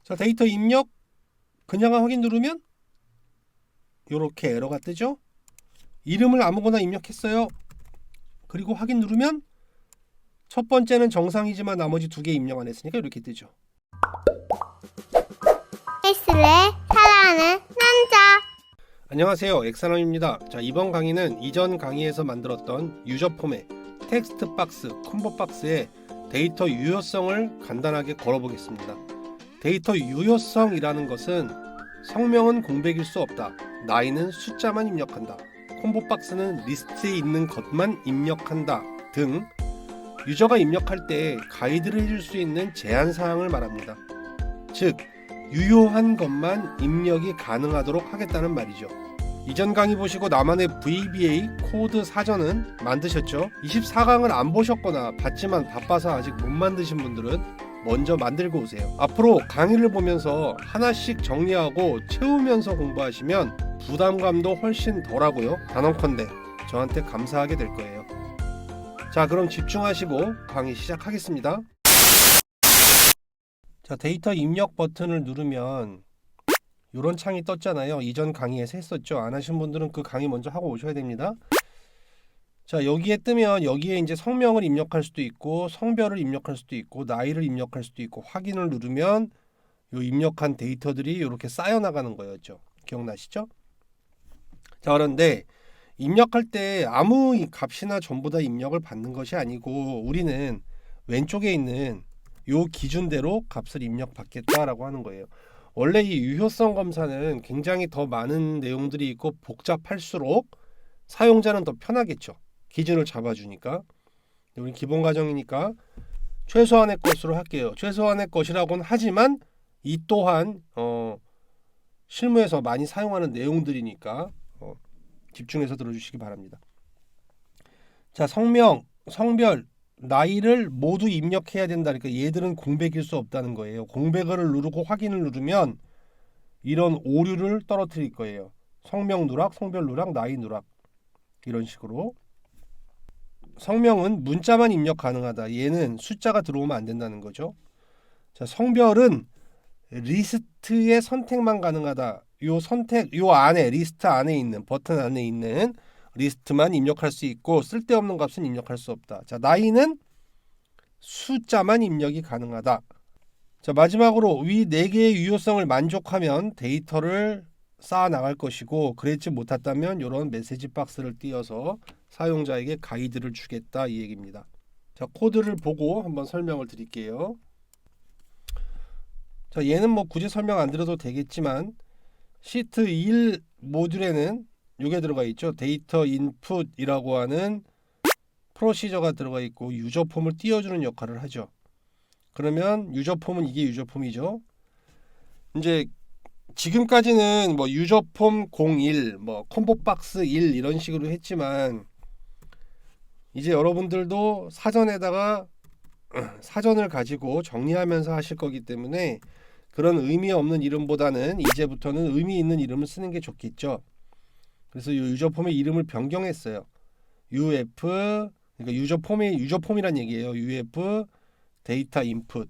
자, 데이터 입력 그냥 확인 누르면 이렇게 에러가 뜨죠. 이름을 아무거나 입력했어요. 그리고 확인 누르면 첫 번째는 정상이지만 나머지 두 개 입력 안 했으니까 이렇게 뜨죠. 헬스를 사랑하는 남자. 안녕하세요, 엑사남입니다. 자, 이번 강의는 이전 강의에서 만들었던 유저 폼의 텍스트 박스, 콤보 박스에 데이터 유효성을 간단하게 걸어보겠습니다. 데이터 유효성이라는 것은 성명은 공백일 수 없다, 나이는 숫자만 입력한다, 콤보 박스는 리스트에 있는 것만 입력한다 등 유저가 입력할 때 가이드를 해줄 수 있는 제한사항을 말합니다. 즉, 유효한 것만 입력이 가능하도록 하겠다는 말이죠. 이전 강의 보시고 나만의 VBA 코드 사전은 만드셨죠? 24강을 안 보셨거나 봤지만 바빠서 아직 못 만드신 분들은 먼저 만들고 오세요. 앞으로 강의를 보면서 하나씩 정리하고 채우면서 공부하시면 부담감도 훨씬 덜하고요. 단언컨대 저한테 감사하게 될 거예요. 자, 그럼 집중하시고 강의 시작하겠습니다. 자, 데이터 입력 버튼을 누르면 이런 창이 떴잖아요. 이전 강의에서 했었죠. 안 하신 분들은 그 강의 먼저 하고 오셔야 됩니다. 자, 여기에 뜨면 여기에 이제 성명을 입력할 수도 있고 성별을 입력할 수도 있고 나이를 입력할 수도 있고 확인을 누르면 요 입력한 데이터들이 이렇게 쌓여 나가는 거였죠. 기억나시죠? 자, 그런데 입력할 때 아무 값이나 전부 다 입력을 받는 것이 아니고 우리는 왼쪽에 있는 요 기준대로 값을 입력받겠다라고 하는 거예요. 원래 이 유효성 검사는 굉장히 더 많은 내용들이 있고 복잡할수록 사용자는 더 편하겠죠. 기준을 잡아주니까. 우리 기본 과정이니까 최소한의 것으로 할게요. 최소한의 것이라고는 하지만 이 또한 실무에서 많이 사용하는 내용들이니까 집중해서 들어주시기 바랍니다. 자, 성명, 성별, 나이를 모두 입력해야 된다니까 얘들은 공백일 수 없다는 거예요. 공백을 누르고 확인을 누르면 이런 오류를 떨어뜨릴 거예요. 성명 누락, 성별 누락, 나이 누락 이런 식으로. 성명은 문자만 입력 가능하다. 얘는 숫자가 들어오면 안 된다는 거죠. 자, 성별은 리스트의 선택만 가능하다. 요 선택, 요 안에 리스트 안에 있는 버튼 안에 있는 리스트만 입력할 수 있고 쓸데없는 값은 입력할 수 없다. 자, 나이는 숫자만 입력이 가능하다. 자, 마지막으로 위 4개의 유효성을 만족하면 데이터를 쌓아 나갈 것이고 그렇지 못했다면 이런 메시지 박스를 띄어서 사용자에게 가이드를 주겠다 이 얘기입니다. 자, 코드를 보고 한번 설명을 드릴게요. 자, 얘는 뭐 굳이 설명 안 드려도 되겠지만 시트 1 모듈에는 이게 들어가 있죠. 데이터 인풋이라고 하는 프로시저가 들어가 있고 유저 폼을 띄워주는 역할을 하죠. 그러면 유저 폼은 이게 유저 폼이죠. 이제 지금까지는 뭐 유저 폼 01, 뭐 콤보 박스 1 이런 식으로 했지만 이제 여러분들도 사전에다가 사전을 가지고 정리하면서 하실 거기 때문에 그런 의미 없는 이름보다는 이제부터는 의미 있는 이름을 쓰는 게 좋겠죠. 그래서 이 유저 폼의 이름을 변경했어요. UF, 그러니까 유저 폼이란 얘기예요. UF 데이터 인풋,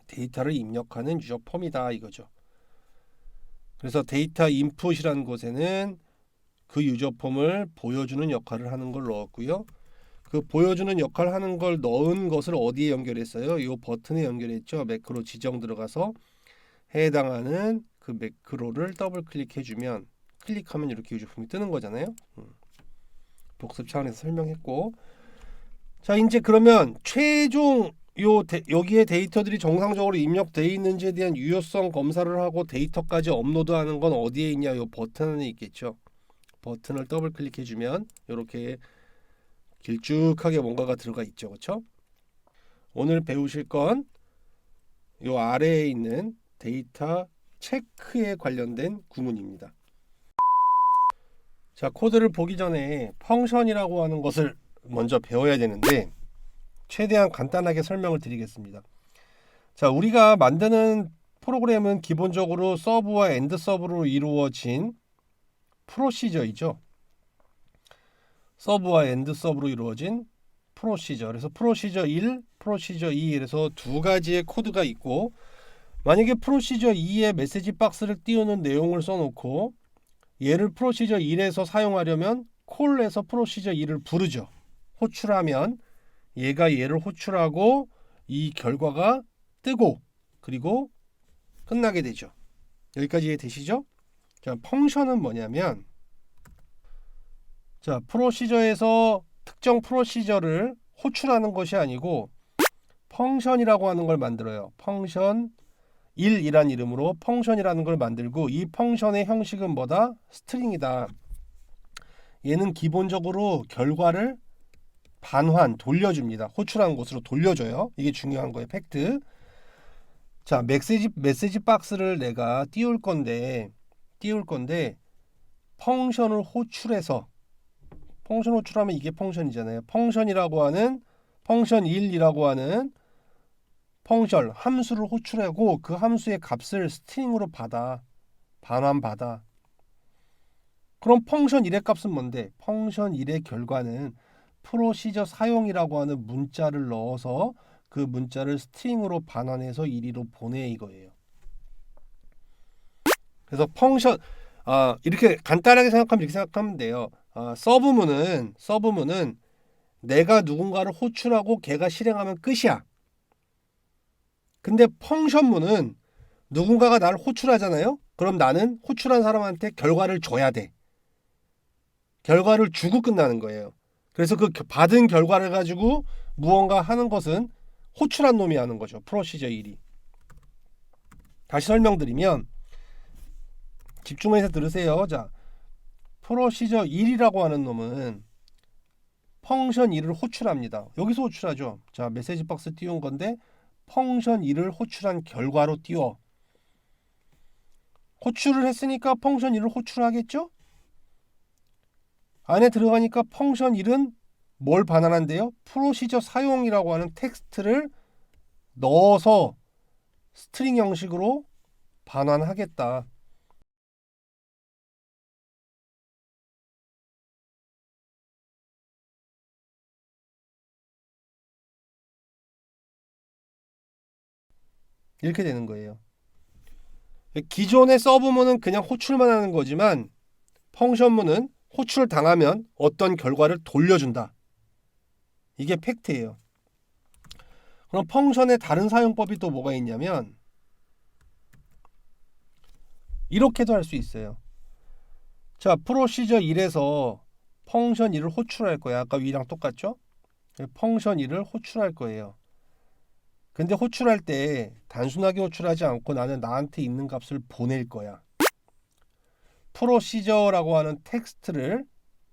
데이터를 입력하는 유저 폼이다 이거죠. 그래서 데이터 인풋이라는 곳에는 그 유저 폼을 보여주는 역할을 하는 걸 넣었고요. 그 보여주는 역할을 하는 걸 넣은 것을 어디에 연결했어요? 이 버튼에 연결했죠. 매크로 지정 들어가서 해당하는 그 매크로를 더블 클릭해주면 클릭하면 이렇게 유저 폼이 뜨는 거잖아요. 복습 차원에서 설명했고, 자, 이제 그러면 최종 여기에 데이터들이 정상적으로 입력되어 있는지에 대한 유효성 검사를 하고 데이터까지 업로드하는 건 어디에 있냐? 이 버튼 안에 있겠죠. 버튼을 더블 클릭해주면 이렇게 길쭉하게 뭔가가 들어가 있죠, 그렇죠? 오늘 배우실 건 이 아래에 있는 데이터 체크에 관련된 구문입니다. 자, 코드를 보기 전에 펑션이라고 하는 것을 먼저 배워야 되는데 최대한 간단하게 설명을 드리겠습니다. 자, 우리가 만드는 프로그램은 기본적으로 서브와 엔드 서브로 이루어진 프로시저이죠. 서브와 엔드 서브로 이루어진 프로시저. 그래서 프로시저 1, 프로시저 2 그래서 두 가지의 코드가 있고 만약에 프로시저 2에 메시지 박스를 띄우는 내용을 써놓고 얘를 프로시저 1에서 사용하려면 콜에서 프로시저 2를 부르죠. 호출하면 얘가 얘를 호출하고 이 결과가 뜨고 그리고 끝나게 되죠. 여기까지 이해되시죠? 자, 펑션은 뭐냐면 자, 프로시저에서 특정 프로시저를 호출하는 것이 아니고 펑션이라고 하는 걸 만들어요. 펑션 1이란 이름으로 펑션이라는 걸 만들고 이 펑션의 형식은 뭐다? 스트링이다. 얘는 기본적으로 결과를 반환, 돌려줍니다. 호출한 곳으로 돌려줘요. 이게 중요한 거예요. 팩트. 자, 메시지 박스를 내가 띄울 건데 펑션을 호출해서 펑션 호출하면 이게 펑션이잖아요. 펑션이라고 하는 펑션 1이라고 하는 펑션 함수를 호출하고 그 함수의 값을 스트링으로 반환 받아. 그럼 펑션 1의 값은 뭔데? 펑션 1의 결과는 프로시저 사용이라고 하는 문자를 넣어서 그 문자를 스트링으로 반환해서 1로 보내 이거예요. 그래서 펑션 이렇게 간단하게 생각하면 이렇게 생각하면 돼요. 서브문은 내가 누군가를 호출하고 걔가 실행하면 끝이야. 근데 펑션문은 누군가가 나를 호출하잖아요. 그럼 나는 호출한 사람한테 결과를 줘야 돼. 결과를 주고 끝나는 거예요. 그래서 그 받은 결과를 가지고 무언가 하는 것은 호출한 놈이 하는 거죠. 프로시저 1이. 다시 설명드리면 집중해서 들으세요. 자, 프로시저 1이라고 하는 놈은 펑션 1을 호출합니다. 여기서 호출하죠. 자, 메시지 박스 띄운 건데 펑션 1을 호출한 결과로 띄워. 호출을 했으니까 펑션 1을 호출하겠죠? 안에 들어가니까 펑션 1은 뭘 반환한대요? 프로시저 사용이라고 하는 텍스트를 넣어서 스트링 형식으로 반환하겠다. 이렇게 되는 거예요. 기존의 서브문은 그냥 호출만 하는 거지만 펑션문은 호출을 당하면 어떤 결과를 돌려준다. 이게 팩트예요. 그럼 펑션의 다른 사용법이 또 뭐가 있냐면 이렇게도 할 수 있어요. 자, 프로시저 1에서 펑션 1을 호출할 거야. 아까 위랑 똑같죠? 펑션 1을 호출할 거예요. 근데 호출할 때 단순하게 호출하지 않고 나는 나한테 있는 값을 보낼 거야. 프로시저라고 하는 텍스트를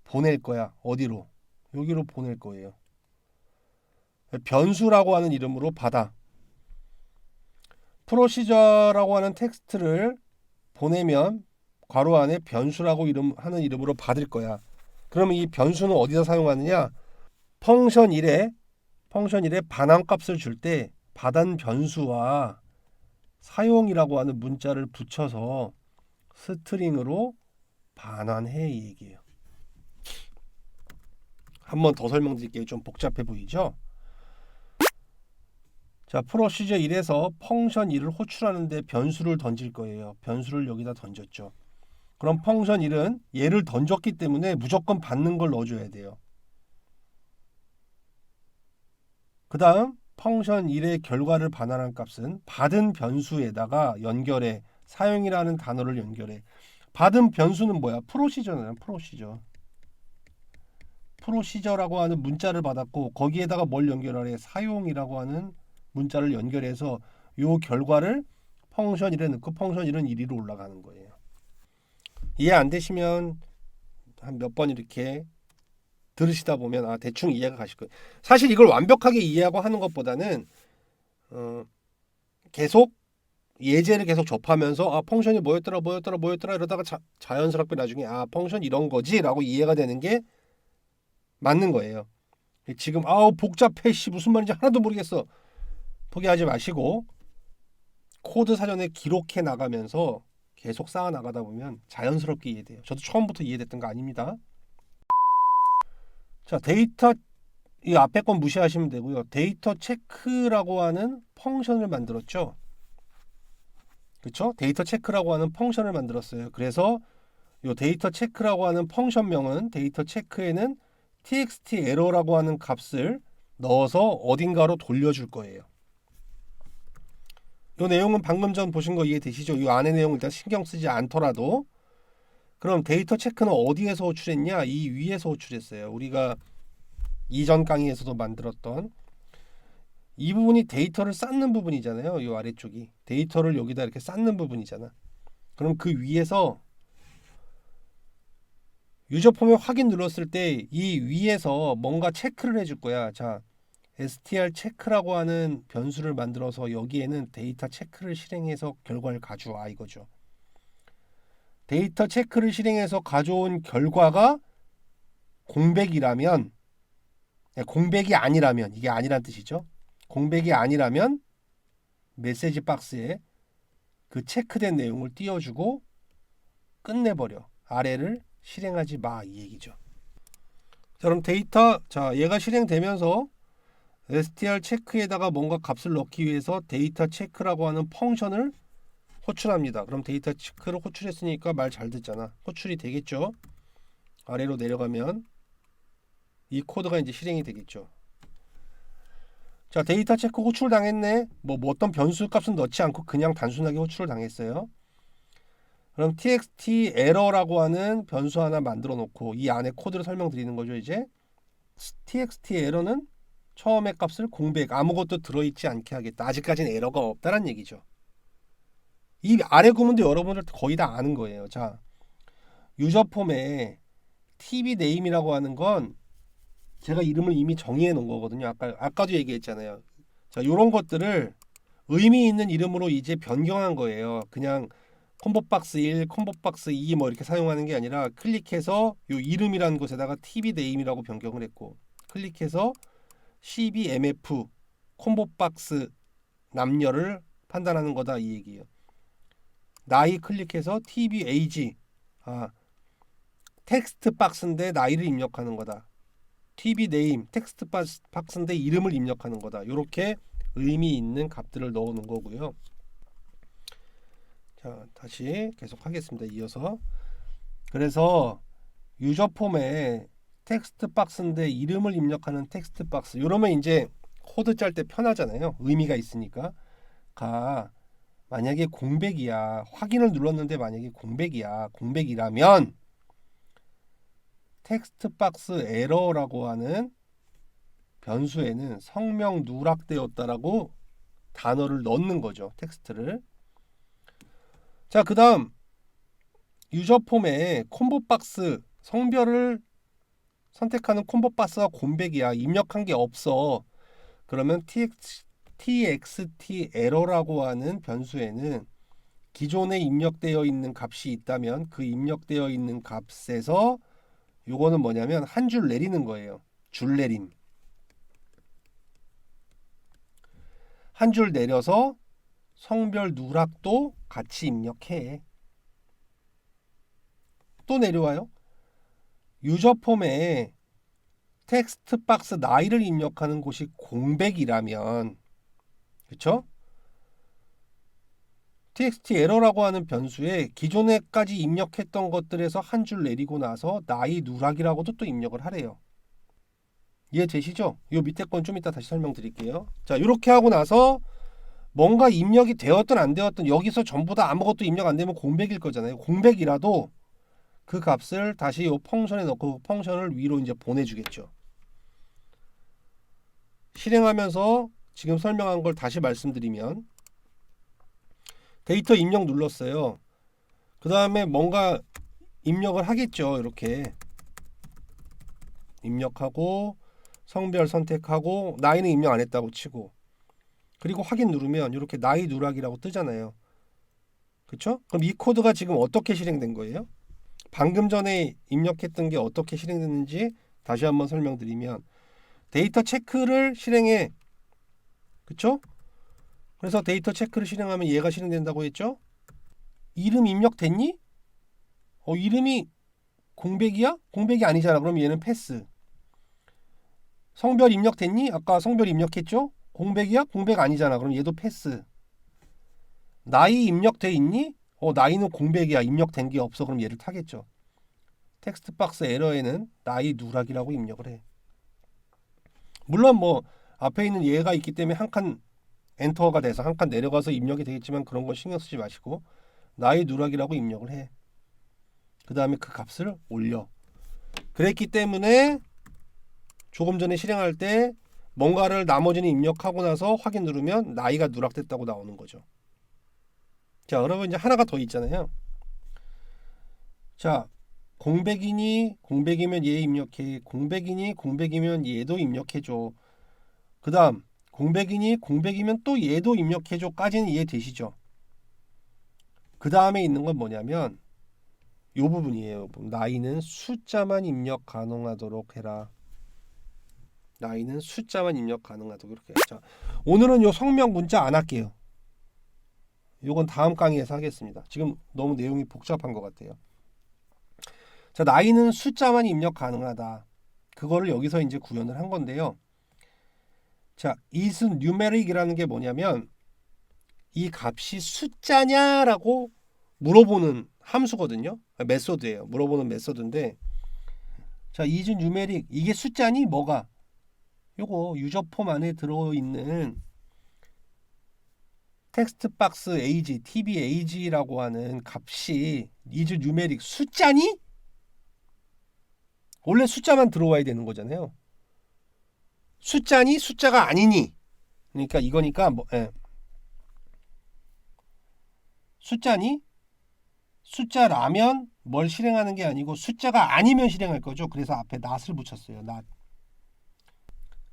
보낼 거야. 어디로? 여기로 보낼 거예요. 변수라고 하는 이름으로 받아. 프로시저라고 하는 텍스트를 보내면 괄호 안에 변수라고 하는 이름으로 받을 거야. 그러면 이 변수는 어디다 사용하느냐? 펑션 1에 반환값을 줄 때 받은 변수와 사용이라고 하는 문자를 붙여서 스트링으로 반환해 이 얘기예요. 한 번 더 설명드릴게요. 좀 복잡해 보이죠? 자, 프로시저 1에서 펑션 1을 호출하는데 변수를 던질 거예요. 변수를 여기다 던졌죠. 그럼 펑션 1은 얘를 던졌기 때문에 무조건 받는 걸 넣어줘야 돼요. 그 다음 펑션 1의 결과를 반환한 값은 받은 변수에다가 연결해. 사용이라는 단어를 연결해. 받은 변수는 뭐야? 프로시저는 프로시저라고 하는 문자를 받았고 거기에다가 뭘 연결하래? 사용이라고 하는 문자를 연결해서 요 결과를 펑션 1에 넣고 펑션 1은 1위로 올라가는 거예요. 이해 안 되시면 한 몇 번 이렇게 들으시다 보면 대충 이해가 가실 거예요. 사실 이걸 완벽하게 이해하고 하는 것보다는 계속 예제를 계속 접하면서 펑션이 뭐였더라 이러다가 자연스럽게 나중에 펑션 이런 거지라고 이해가 되는 게 맞는 거예요. 지금 복잡해 무슨 말인지 하나도 모르겠어. 포기하지 마시고 코드 사전에 기록해 나가면서 계속 쌓아 나가다 보면 자연스럽게 이해돼요. 저도 처음부터 이해됐던 거 아닙니다. 자, 데이터 이 앞에 건 무시하시면 되고요. 데이터 체크라고 하는 펑션을 만들었죠. 그렇죠? 데이터 체크라고 하는 펑션을 만들었어요. 그래서 이 데이터 체크라고 하는 펑션명은 데이터 체크에는 txt 에러라고 하는 값을 넣어서 어딘가로 돌려줄 거예요. 이 내용은 방금 전 보신 거 이해되시죠? 이 안의 내용 일단 신경 쓰지 않더라도 그럼 데이터 체크는 어디에서 호출했냐? 이 위에서 호출했어요. 우리가 이전 강의에서도 만들었던 이 부분이 데이터를 쌓는 부분이잖아요. 이 아래쪽이 데이터를 여기다 이렇게 쌓는 부분이잖아. 그럼 그 위에서 유저 폼에 확인 눌렀을 때 이 위에서 뭔가 체크를 해줄 거야. 자, str 체크라고 하는 변수를 만들어서 여기에는 데이터 체크를 실행해서 결과를 가져와 이거죠. 데이터 체크를 실행해서 가져온 결과가 공백이라면, 공백이 아니라면, 이게 아니란 뜻이죠. 공백이 아니라면 메시지 박스에 그 체크된 내용을 띄워주고 끝내버려. 아래를 실행하지 마 이 얘기죠. 자, 그럼 데이터, 자, 얘가 실행되면서 str 체크에다가 뭔가 값을 넣기 위해서 데이터 체크라고 하는 펑션을 호출합니다. 그럼 데이터 체크를 호출했으니까 말 잘 듣잖아. 호출이 되겠죠. 아래로 내려가면 이 코드가 이제 실행이 되겠죠. 자, 데이터 체크 호출 당했네. 뭐 어떤 변수 값은 넣지 않고 그냥 단순하게 호출을 당했어요. 그럼 txt 에러라고 하는 변수 하나 만들어 놓고 이 안에 코드를 설명드리는 거죠. 이제 txt 에러는 처음에 값을 공백 아무것도 들어있지 않게 하겠다. 아직까지는 에러가 없다는 얘기죠. 이 아래 구문도 여러분들 거의 다 아는 거예요. 자, 유저 폼에 tb 네임이라고 하는 건 제가 이름을 이미 정의해 놓은 거거든요. 아까도 얘기했잖아요. 자, 요런 것들을 의미 있는 이름으로 이제 변경한 거예요. 그냥 콤보박스 1, 콤보박스 2 뭐 이렇게 사용하는 게 아니라 클릭해서 요 이름이라는 곳에다가 tb 네임이라고 변경을 했고 클릭해서 cbmf 콤보박스 남녀를 판단하는 거다 이 얘기예요. 나이 클릭해서 tbag 텍스트 박스인데 나이를 입력하는 거다. tb 네임 텍스트 박스인데 이름을 입력하는 거다. 이렇게 의미 있는 값들을 넣어 놓은 거고요. 자, 다시 계속 하겠습니다. 이어서 그래서 유저 폼에 텍스트 박스인데 이름을 입력하는 텍스트 박스 이러면 이제 코드 짤 때 편하잖아요. 의미가 있으니까 만약에 공백이야. 확인을 눌렀는데 만약에 공백이라면 텍스트 박스 에러라고 하는 변수에는 성명 누락되었다라고 단어를 넣는 거죠. 텍스트를. 자, 그 다음 유저 폼에 콤보 박스 성별을 선택하는 콤보 박스가 공백이야. 입력한 게 없어. 그러면 txt 에러라고 하는 변수에는 기존에 입력되어 있는 값이 있다면 그 입력되어 있는 값에서 요거는 뭐냐면 한 줄 내리는 거예요. 줄 내림. 한 줄 내려서 성별 누락도 같이 입력해. 또 내려와요. 유저 폼에 텍스트 박스 나이를 입력하는 곳이 공백이라면 그쵸? txt 에러라고 하는 변수에 기존에까지 입력했던 것들에서 한 줄 내리고 나서 나이 누락이라고도 또 입력을 하래요. 이해되시죠? 요 밑에 건 좀 이따 다시 설명드릴게요. 자, 이렇게 하고 나서 뭔가 입력이 되었든 안 되었든 여기서 전부 다 아무것도 입력 안 되면 공백일 거잖아요. 공백이라도 그 값을 다시 요 펑션에 넣고 펑션을 위로 이제 보내주겠죠. 실행하면서 지금 설명한 걸 다시 말씀드리면 데이터 입력 눌렀어요. 그 다음에 뭔가 입력을 하겠죠. 이렇게 입력하고 성별 선택하고 나이는 입력 안 했다고 치고 그리고 확인 누르면 이렇게 나이 누락이라고 뜨잖아요. 그쵸? 그럼 이 코드가 지금 어떻게 실행된 거예요? 방금 전에 입력했던 게 어떻게 실행됐는지 다시 한번 설명드리면 데이터 체크를 실행해. 그쵸? 그래서 데이터 체크를 실행하면 얘가 실행된다고 했죠? 이름 입력됐니? 이름이 공백이야? 공백이 아니잖아. 그럼 얘는 패스. 성별 입력됐니? 아까 성별 입력했죠? 공백이야? 공백 아니잖아. 그럼 얘도 패스. 나이 입력돼 있니? 나이는 공백이야. 입력된 게 없어. 그럼 얘를 타겠죠. 텍스트 박스 에러에는 나이 누락이라고 입력을 해. 물론 뭐 앞에 있는 얘가 있기 때문에 한 칸 엔터가 돼서 한 칸 내려가서 입력이 되겠지만 그런 거 신경 쓰지 마시고 나이 누락이라고 입력을 해. 그 다음에 그 값을 올려. 그랬기 때문에 조금 전에 실행할 때 뭔가를 나머지는 입력하고 나서 확인 누르면 나이가 누락됐다고 나오는 거죠. 자, 여러분 이제 하나가 더 있잖아요. 자, 공백이니 공백이면 얘 입력해. 공백이니 공백이면 얘도 입력해줘. 그 다음 공백이니 공백이면 또 얘도 입력해줘까지는 이해되시죠? 그 다음에 있는 건 뭐냐면 요 부분이에요. 나이는 숫자만 입력 가능하도록 해라. 나이는 숫자만 입력 가능하도록 이렇게. 자, 오늘은 요 성명 문자 안 할게요. 요건 다음 강의에서 하겠습니다. 지금 너무 내용이 복잡한 것 같아요. 자, 나이는 숫자만 입력 가능하다. 그거를 여기서 이제 구현을 한 건데요. 자, is numeric이라는 게 뭐냐면 이 값이 숫자냐라고 물어보는 함수거든요. 메소드예요. 물어보는 메소드인데, 자, is numeric 이게 숫자니 뭐가? 요거 유저 폼 안에 들어있는 텍스트 박스 age, tb age라고 하는 값이 is numeric 숫자니? 원래 숫자만 들어와야 되는 거잖아요. 숫자니 숫자가 아니니? 그러니까 이거니까 숫자니? 숫자라면 뭘 실행하는 게 아니고 숫자가 아니면 실행할 거죠. 그래서 앞에 not을 붙였어요. not.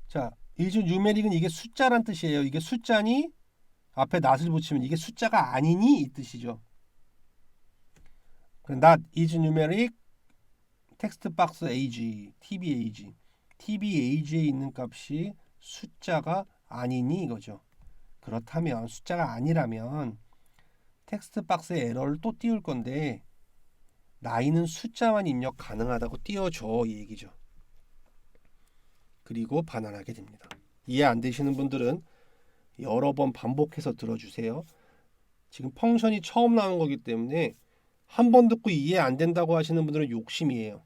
자, is numeric은 이게 숫자란 뜻이에요. 이게 숫자니? 앞에 not을 붙이면 이게 숫자가 아니니? 이 뜻이죠. not is numeric 텍스트 박스 age, tb age. tb age에 있는 값이 숫자가 아니니 이거죠. 그렇다면 숫자가 아니라면 텍스트 박스에 에러를 또 띄울 건데 나이는 숫자만 입력 가능하다고 띄워줘 이 얘기죠. 그리고 반환하게 됩니다. 이해 안 되시는 분들은 여러 번 반복해서 들어주세요. 지금 펑션이 처음 나온 거기 때문에 한 번 듣고 이해 안 된다고 하시는 분들은 욕심이에요.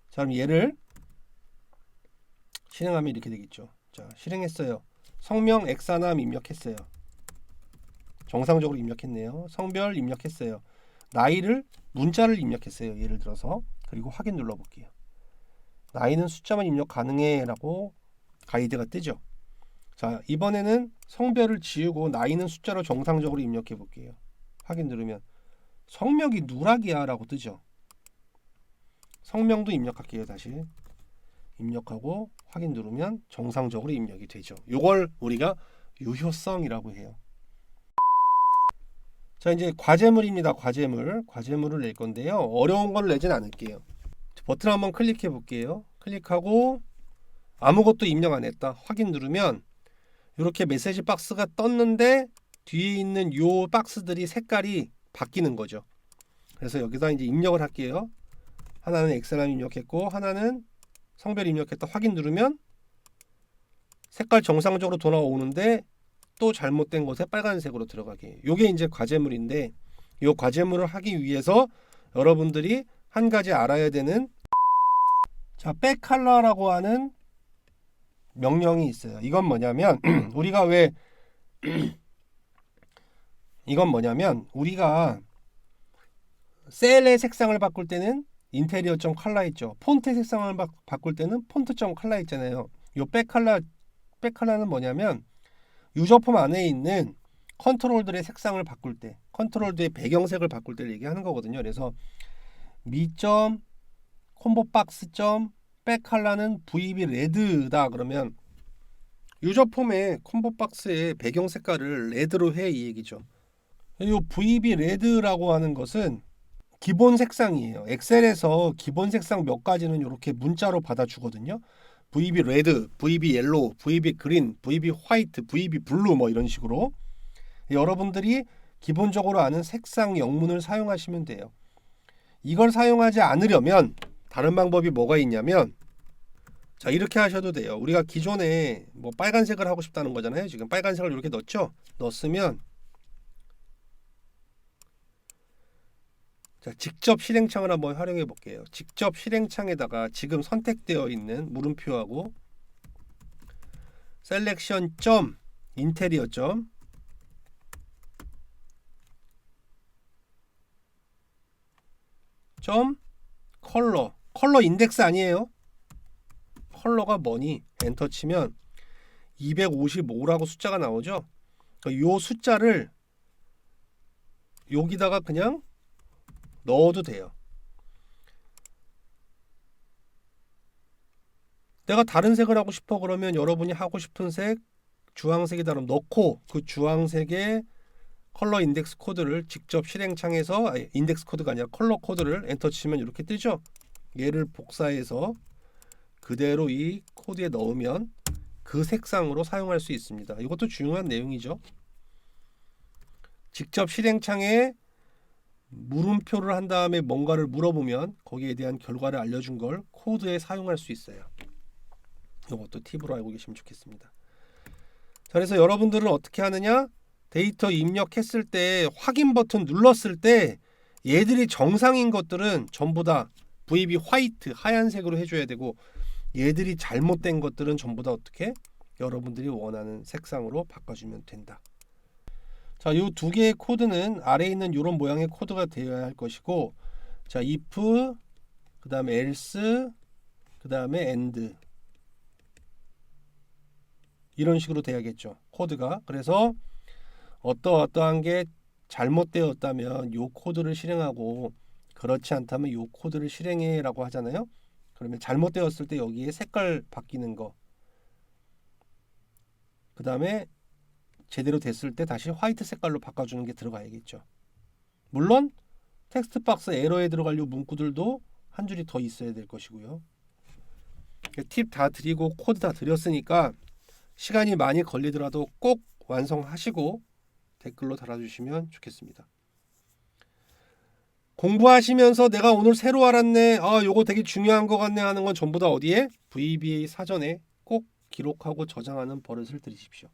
자, 그럼 얘를 실행하면 이렇게 되겠죠. 자, 실행했어요. 성명 엑사남 입력했어요. 정상적으로 입력했네요. 성별 입력했어요. 나이를 문자를 입력했어요. 예를 들어서. 그리고 확인 눌러볼게요. 나이는 숫자만 입력 가능해 라고 가이드가 뜨죠. 자, 이번에는 성별을 지우고 나이는 숫자로 정상적으로 입력해 볼게요. 확인 누르면 성명이 누락이야 라고 뜨죠. 성명도 입력할게요. 다시 입력하고 확인 누르면 정상적으로 입력이 되죠. 이걸 우리가 유효성이라고 해요. 자, 이제 과제물입니다. 과제물을 낼 건데요. 어려운 걸 내진 않을게요. 버튼 한번 클릭해 볼게요. 클릭하고 아무것도 입력 안 했다. 확인 누르면 이렇게 메시지 박스가 떴는데 뒤에 있는 요 박스들이 색깔이 바뀌는 거죠. 그래서 여기다 이제 입력을 할게요. 하나는 엑셀함 입력했고 하나는 성별 입력했다. 확인 누르면 색깔 정상적으로 돌아오는데 또 잘못된 곳에 빨간색으로 들어가게. 요게 이제 과제물인데 요 과제물을 하기 위해서 여러분들이 한 가지 알아야 되는 자, 백칼라라고 하는 명령이 있어요. 이건 뭐냐면 우리가 왜 이건 뭐냐면 우리가 셀의 색상을 바꿀 때는 인테리어.컬러 있죠. 폰트의 색상을 바꿀 때는 폰트.컬러 있잖아요. 요 백칼라는 뭐냐면 유저폼 안에 있는 컨트롤들의 색상을 바꿀 때, 컨트롤들의 배경색을 바꿀 때를 얘기하는 거거든요. 그래서 mi. 콤보박스. 백칼라는 VB 레드다 그러면 유저폼의 콤보박스의 배경 색깔을 레드로 해 이 얘기죠. 이 VB 레드라고 하는 것은 기본 색상이에요. 엑셀에서 기본 색상 몇 가지는 이렇게 문자로 받아주거든요. VB 레드, VB 옐로우, VB 그린, VB 화이트, VB 블루 뭐 이런 식으로 여러분들이 기본적으로 아는 색상 영문을 사용하시면 돼요. 이걸 사용하지 않으려면 다른 방법이 뭐가 있냐면 자, 이렇게 하셔도 돼요. 우리가 기존에 뭐 빨간색을 하고 싶다는 거잖아요. 지금 빨간색을 이렇게 넣었죠. 넣었으면 자, 직접 실행창을 한번 활용해 볼게요. 직접 실행창에다가 지금 선택되어 있는 물음표하고 셀렉션 점 인테리어 점 컬러 인덱스 아니에요. 컬러가 뭐니? 엔터 치면 255라고 숫자가 나오죠. 요 숫자를 여기다가 그냥 넣어도 돼요. 내가 다른 색을 하고 싶어 그러면 여러분이 하고 싶은 색 주황색이다 그러면 넣고 그 주황색의 컬러 인덱스 코드를 직접 실행창에서 인덱스 코드가 아니라 컬러 코드를 엔터 치면 이렇게 뜨죠. 얘를 복사해서 그대로 이 코드에 넣으면 그 색상으로 사용할 수 있습니다. 이것도 중요한 내용이죠. 직접 실행창에 물음표를 한 다음에 뭔가를 물어보면 거기에 대한 결과를 알려준 걸 코드에 사용할 수 있어요. 이것도 팁으로 알고 계시면 좋겠습니다. 자, 그래서 여러분들은 어떻게 하느냐? 데이터 입력했을 때 확인 버튼 눌렀을 때 얘들이 정상인 것들은 전부 다 VB 화이트 하얀색으로 해줘야 되고 얘들이 잘못된 것들은 전부 다 어떻게 여러분들이 원하는 색상으로 바꿔주면 된다. 자, 이 두 개의 코드는 아래에 있는 이런 모양의 코드가 되어야 할 것이고, 자, if 그 다음에 else 그 다음에 and 이런 식으로 돼야겠죠. 코드가. 그래서 어떠한 게 잘못되었다면 이 코드를 실행하고 그렇지 않다면 이 코드를 실행해 라고 하잖아요. 그러면 잘못되었을 때 여기에 색깔 바뀌는 거, 그 다음에 제대로 됐을 때 다시 화이트 색깔로 바꿔주는 게 들어가야겠죠. 물론 텍스트 박스 에러에 들어갈 요 문구들도 한 줄이 더 있어야 될 것이고요. 팁 다 드리고 코드 다 드렸으니까 시간이 많이 걸리더라도 꼭 완성하시고 댓글로 달아주시면 좋겠습니다. 공부하시면서 내가 오늘 새로 알았네, 요거 되게 중요한 것 같네 하는 건 전부 다 어디에? VBA 사전에 꼭 기록하고 저장하는 버릇을 들이십시오.